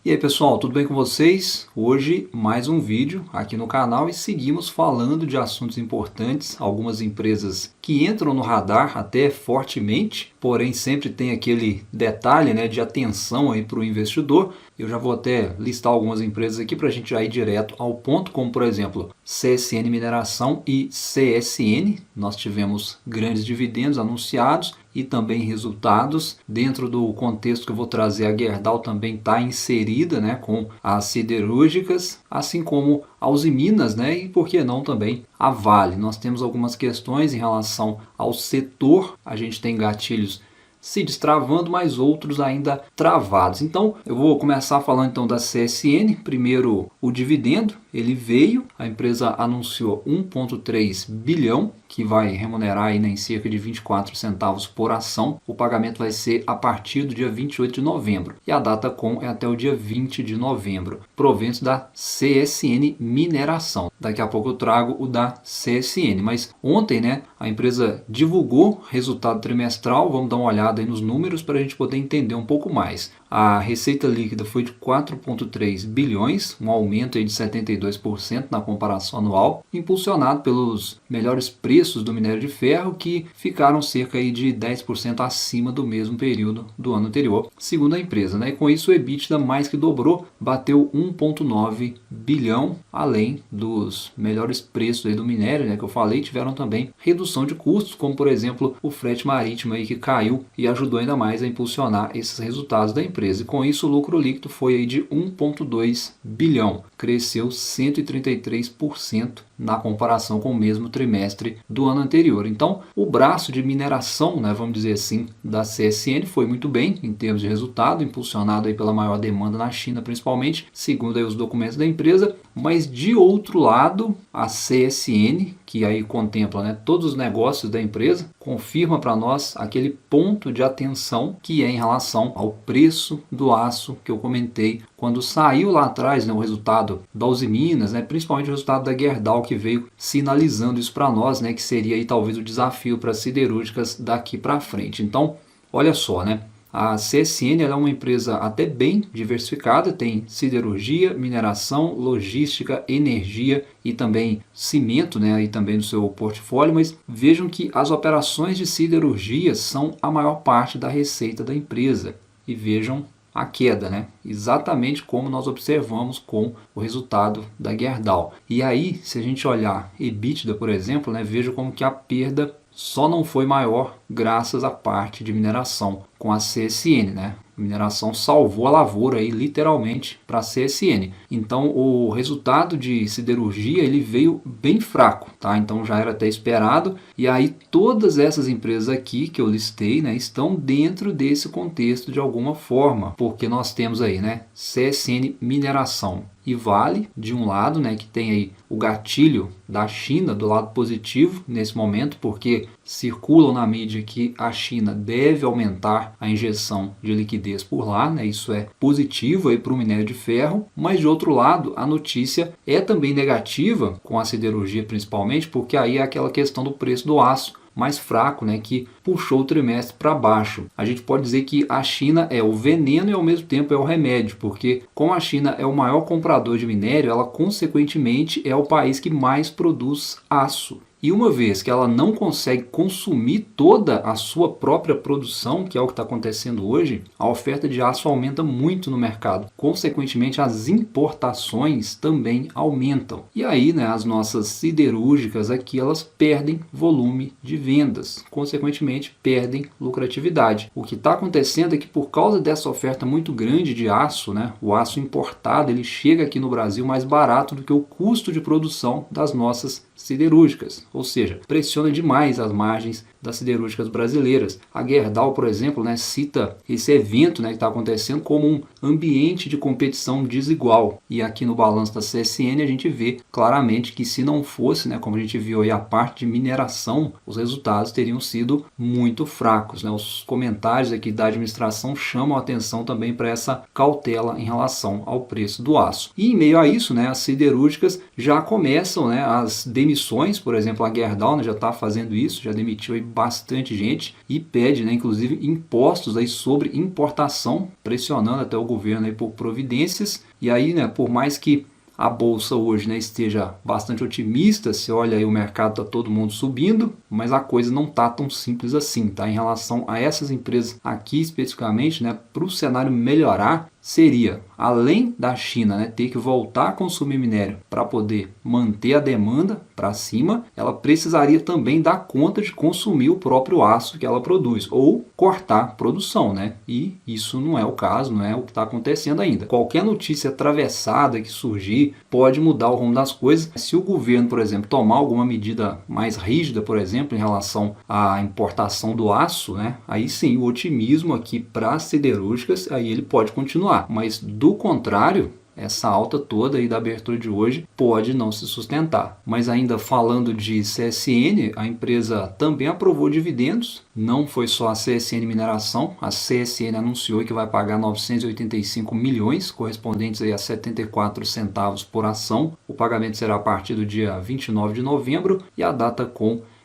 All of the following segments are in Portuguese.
E aí pessoal, tudo bem com vocês? Hoje mais um vídeo aqui no canal e seguimos falando de assuntos importantes, algumas empresas que entram no radar até fortemente, porém sempre tem aquele detalhe, de atenção aí para o investidor. Eu já vou até listar algumas empresas aqui para a gente já ir direto ao ponto, como por exemplo CSN Mineração e CSN. Nós tivemos grandes dividendos anunciados e também resultados. Dentro do contexto que eu vou trazer, a Gerdau também está inserida com as siderúrgicas, assim como a Usiminas, e por que não também a Vale. Nós temos algumas questões em relação ao setor, a gente tem gatilhos se destravando, mas outros ainda travados. Então eu vou começar falando então da CSN. Primeiro, o dividendo, ele veio, a empresa anunciou 1,3 bilhão, que vai remunerar aí, em cerca de 24 centavos por ação. O pagamento vai ser a partir do dia 28 de novembro e a data com é até o dia 20 de novembro. Proventos da CSN Mineração. Daqui a pouco eu trago o da CSN, mas ontem a empresa divulgou resultado trimestral. Vamos dar uma olhada aí nos números para a gente poder entender um pouco mais. A receita líquida foi de 4,3 bilhões, um aumento aí de 72% na comparação anual, impulsionado pelos melhores preços do minério de ferro, que ficaram cerca aí de 10% acima do mesmo período do ano anterior, segundo a empresa. E com isso o EBITDA mais que dobrou, bateu 1,9 bilhão, além dos melhores preços aí do minério, que eu falei. Tiveram também redução de custos, como por exemplo o frete marítimo aí, que caiu e ajudou ainda mais a impulsionar esses resultados da empresa. E com isso o lucro líquido foi aí de 1,2 bilhão, cresceu 133% na comparação com o mesmo trimestre do ano anterior. Então o braço de mineração, vamos dizer assim, da CSN foi muito bem em termos de resultado, impulsionado aí pela maior demanda na China principalmente, segundo aí os documentos da empresa. Mas de outro lado, a CSN, que aí contempla todos os negócios da empresa, confirma para nós aquele ponto de atenção que é em relação ao preço do aço que eu comentei quando saiu lá atrás o resultado da Usiminas, principalmente o resultado da Gerdau, que veio sinalizando isso para nós, que seria aí talvez o desafio para as siderúrgicas daqui para frente. Então, olha só, a CSN ela é uma empresa até bem diversificada, tem siderurgia, mineração, logística, energia e também cimento, aí também no seu portfólio. Mas vejam que as operações de siderurgia são a maior parte da receita da empresa. E vejam a queda, exatamente como nós observamos com o resultado da Gerdau. E aí, se a gente olhar EBITDA, por exemplo, veja como que a perda só não foi maior graças à parte de mineração com a CSN, A mineração salvou a lavoura aí, literalmente, para a CSN. Então o resultado de siderurgia ele veio bem fraco, Então já era até esperado. E aí todas essas empresas aqui que eu listei, estão dentro desse contexto de alguma forma, porque nós temos aí, CSN Mineração e Vale de um lado, que tem aí o gatilho da China do lado positivo nesse momento, porque circulam na mídia que a China deve aumentar a injeção de liquidez por lá, isso é positivo aí para o minério de ferro. Mas de outro lado, a notícia é também negativa com a siderurgia principalmente, porque aí é aquela questão do preço do aço mais fraco, que puxou o trimestre para baixo. A gente pode dizer que a China é o veneno e ao mesmo tempo é o remédio, porque como a China é o maior comprador de minério, ela consequentemente é o país que mais produz aço. E uma vez que ela não consegue consumir toda a sua própria produção, que é o que está acontecendo hoje, a oferta de aço aumenta muito no mercado. Consequentemente, as importações também aumentam. E aí, as nossas siderúrgicas aqui, elas perdem volume de vendas. Consequentemente, perdem lucratividade. O que está acontecendo é que por causa dessa oferta muito grande de aço, o aço importado, ele chega aqui no Brasil mais barato do que o custo de produção das nossas siderúrgicas, ou seja, pressiona demais as margens das siderúrgicas brasileiras. A Gerdau, por exemplo, cita esse evento que está acontecendo como um ambiente de competição desigual. E aqui no balanço da CSN a gente vê claramente que se não fosse, como a gente viu aí, a parte de mineração, os resultados teriam sido muito fracos. Os comentários aqui da administração chamam a atenção também para essa cautela em relação ao preço do aço. E em meio a isso, as siderúrgicas já começam as demissões. Por exemplo, a Gerdau já está fazendo isso, já demitiu aí bastante gente e pede, né, inclusive impostos aí sobre importação, pressionando até o governo aí por providências. E aí, né, por mais que a bolsa hoje, né, esteja bastante otimista, se olha aí o mercado, está todo mundo subindo, mas a coisa não está tão simples assim, tá? Em relação a essas empresas aqui especificamente, né, para o cenário melhorar, seria, além da China, né, ter que voltar a consumir minério para poder manter a demanda para cima, ela precisaria também dar conta de consumir o próprio aço que ela produz, ou cortar a produção, né? E isso não é o caso, não é o que está acontecendo ainda. Qualquer notícia atravessada que surgir pode mudar o rumo das coisas. Se o governo, por exemplo, tomar alguma medida mais rígida, por exemplo, em relação à importação do aço, né, aí sim, o otimismo aqui para as siderúrgicas, aí ele pode continuar. Mas do contrário, essa alta toda aí da abertura de hoje pode não se sustentar. Mas ainda falando de CSN, a empresa também aprovou dividendos. Não foi só a CSN Mineração, a CSN anunciou que vai pagar 985 milhões, correspondentes aí a 74 centavos por ação. O pagamento será a partir do dia 29 de novembro e a data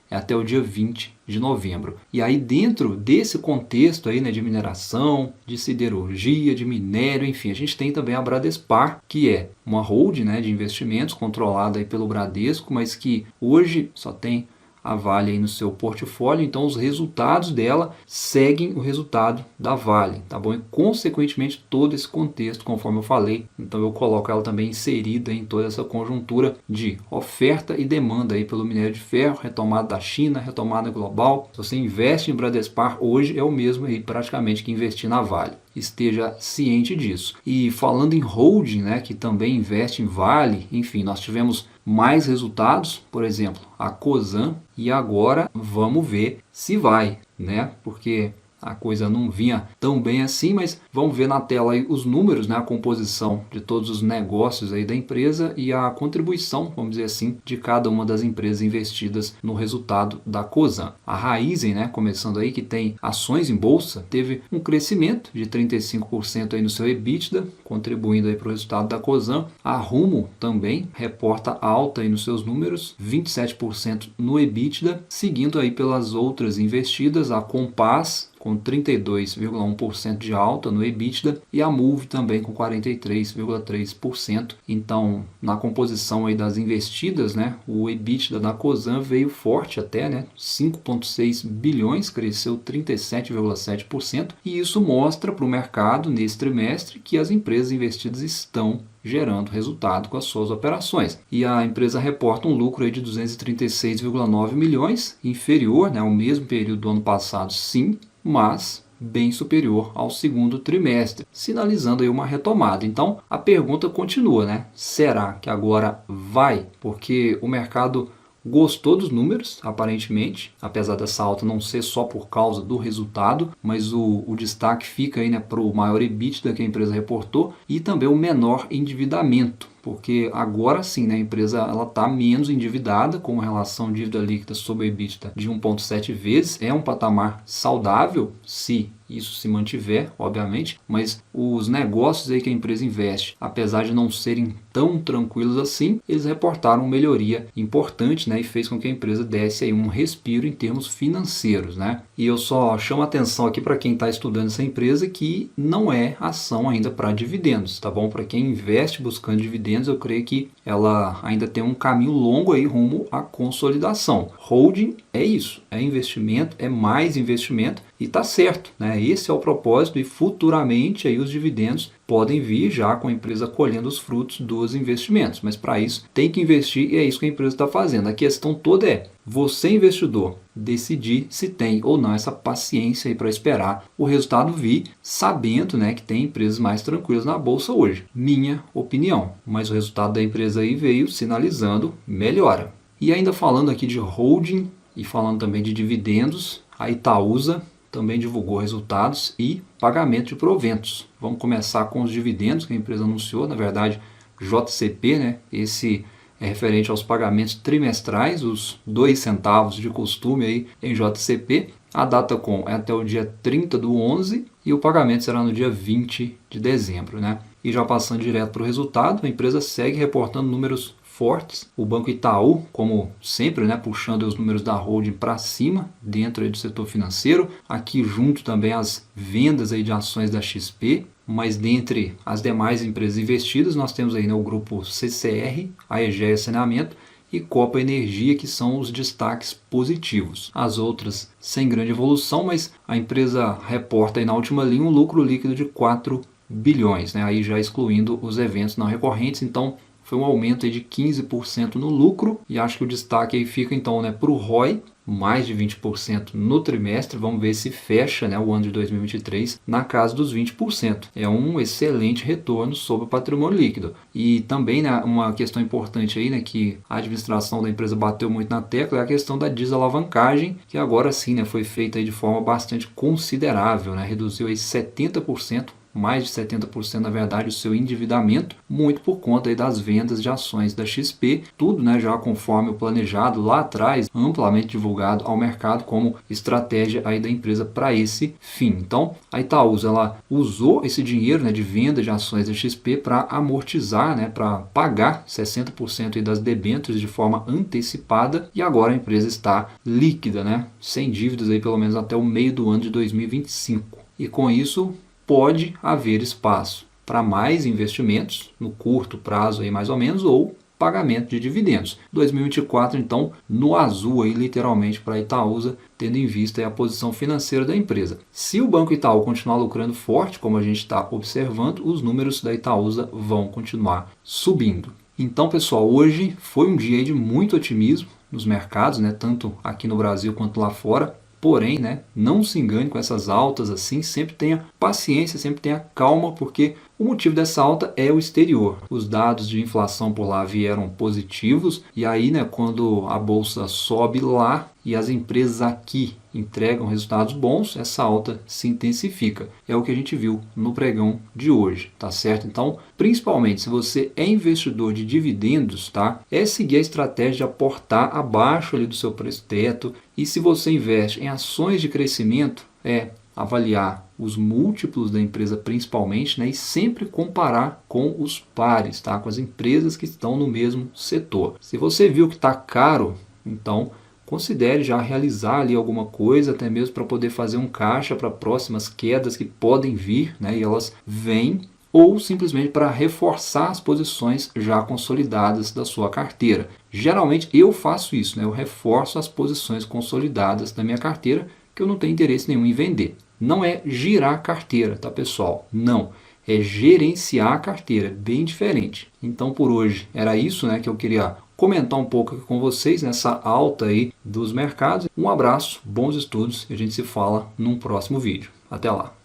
é até o dia 20 de novembro. E aí dentro desse contexto aí, né, de mineração, de siderurgia, de minério, enfim, a gente tem também a Bradespar, que é uma holding, né, de investimentos controlada aí pelo Bradesco, mas que hoje só tem a Vale aí no seu portfólio, então os resultados dela seguem o resultado da Vale, tá bom? E consequentemente todo esse contexto, conforme eu falei, então eu coloco ela também inserida em toda essa conjuntura de oferta e demanda aí pelo minério de ferro, retomada da China, retomada global. Se você investe em Bradespar hoje é o mesmo aí praticamente que investir na Vale. Esteja ciente disso. E falando em holding, né, que também investe em Vale, enfim, nós tivemos mais resultados, por exemplo, a Cosan, e agora vamos ver se vai, né? Porque a coisa não vinha tão bem assim, mas vamos ver na tela aí os números, né, a composição de todos os negócios aí da empresa e a contribuição, vamos dizer assim, de cada uma das empresas investidas no resultado da Cosan. A Raízen, né, começando aí, que tem ações em bolsa, teve um crescimento de 35% aí no seu EBITDA, contribuindo aí para o resultado da Cosan. A Rumo também reporta alta aí nos seus números, 27% no EBITDA, seguindo aí pelas outras investidas, a Compass com 32,1% de alta no EBITDA e a Moove também com 43,3%. Então, na composição aí das investidas, né, o EBITDA da Cosan veio forte até, né, 5,6 bilhões, cresceu 37,7%, e isso mostra para o mercado nesse trimestre que as empresas investidas estão gerando resultado com as suas operações. E a empresa reporta um lucro aí de 236,9 milhões, inferior, né, ao mesmo período do ano passado, sim, mas bem superior ao segundo trimestre, sinalizando aí uma retomada. Então, a pergunta continua, né? Será que agora vai? Porque o mercado gostou dos números, aparentemente, apesar dessa alta não ser só por causa do resultado, mas o destaque fica aí, né, para o maior EBITDA que a empresa reportou e também o menor endividamento. Porque agora sim, né, a empresa está menos endividada, com uma relação dívida líquida sobre o EBITDA de 1,7 vezes. É um patamar saudável, se isso se mantiver, obviamente, mas os negócios aí que a empresa investe, apesar de não serem tão tranquilos assim, eles reportaram melhoria importante, né, e fez com que a empresa desse aí um respiro em termos financeiros, né? E eu só chamo a atenção aqui para quem está estudando essa empresa que não é ação ainda para dividendos, tá bom? Para quem investe buscando dividendos, eu creio que ela ainda tem um caminho longo aí rumo à consolidação. Holding é isso, é investimento, é mais investimento e está certo, né? Esse é o propósito e futuramente aí os dividendos podem vir já com a empresa colhendo os frutos dos investimentos, mas para isso tem que investir e é isso que a empresa está fazendo. A questão toda é você, investidor, decidir se tem ou não essa paciência aí para esperar o resultado vir, sabendo, né, que tem empresas mais tranquilas na bolsa hoje. Minha opinião, mas o resultado da empresa aí veio sinalizando melhora. E ainda falando aqui de holding e falando também de dividendos, a Itaúsa também divulgou resultados e pagamento de proventos. Vamos começar com os dividendos que a empresa anunciou, na verdade, JCP, né? Esse é referente aos pagamentos trimestrais, os 2 centavos de costume aí em JCP. A data é até o dia 30/11 e o pagamento será no dia 20 de dezembro, né? E já passando direto para o resultado, a empresa segue reportando números fortes. O Banco Itaú, como sempre, né, puxando os números da holding para cima, dentro aí do setor financeiro. Aqui junto também as vendas aí de ações da XP. Mas dentre as demais empresas investidas, nós temos aí, né, o grupo CCR, a Egea Saneamento e Copa Energia, que são os destaques positivos. As outras sem grande evolução, mas a empresa reporta aí na última linha um lucro líquido de 4 bilhões, né? Aí já excluindo os eventos não recorrentes, então foi um aumento aí de 15% no lucro, e acho que o destaque aí fica então, né, para o ROI, mais de 20% no trimestre. Vamos ver se fecha, né, o ano de 2023 na casa dos 20%. É um excelente retorno sobre o patrimônio líquido. E também, né, uma questão importante aí, né, que a administração da empresa bateu muito na tecla, é a questão da desalavancagem, que agora sim, né, foi feita aí de forma bastante considerável, né, reduziu aí 70%, mais de 70% na verdade, o seu endividamento, muito por conta aí das vendas de ações da XP, tudo, né, já conforme o planejado lá atrás, amplamente divulgado ao mercado como estratégia aí da empresa para esse fim. Então, a Itaúsa, ela usou esse dinheiro, né, de venda de ações da XP para amortizar, né, para pagar 60% aí das debêntures de forma antecipada, e agora a empresa está líquida, né, sem dívidas aí pelo menos até o meio do ano de 2025. E com isso, pode haver espaço para mais investimentos no curto prazo aí mais ou menos, ou pagamento de dividendos. 2024 então no azul aí literalmente para a Itaúsa, tendo em vista aí a posição financeira da empresa. Se o Banco Itaú continuar lucrando forte, como a gente está observando, os números da Itaúsa vão continuar subindo. Então, pessoal, hoje foi um dia de muito otimismo nos mercados, né, tanto aqui no Brasil quanto lá fora. Porém, né, não se engane com essas altas assim, sempre tenha paciência, sempre tenha calma, porque o motivo dessa alta é o exterior. Os dados de inflação por lá vieram positivos, e aí, né, quando a bolsa sobe lá e as empresas aqui entregam resultados bons, essa alta se intensifica. É o que a gente viu no pregão de hoje, tá certo? Então, principalmente se você é investidor de dividendos, tá? É seguir a estratégia de aportar abaixo ali do seu preço teto, e se você investe em ações de crescimento, é avaliar os múltiplos da empresa principalmente, né, e sempre comparar com os pares, tá? Com as empresas que estão no mesmo setor. Se você viu que está caro, então considere já realizar ali alguma coisa, até mesmo para poder fazer um caixa para próximas quedas que podem vir, né, e elas vêm, ou simplesmente para reforçar as posições já consolidadas da sua carteira. Geralmente eu faço isso, né, eu reforço as posições consolidadas da minha carteira, que eu não tenho interesse nenhum em vender. Não é girar a carteira, tá, pessoal? Não. É gerenciar a carteira, bem diferente. Então, por hoje, era isso, né, que eu queria comentar um pouco aqui com vocês, nessa alta aí dos mercados. Um abraço, bons estudos, e a gente se fala num próximo vídeo. Até lá!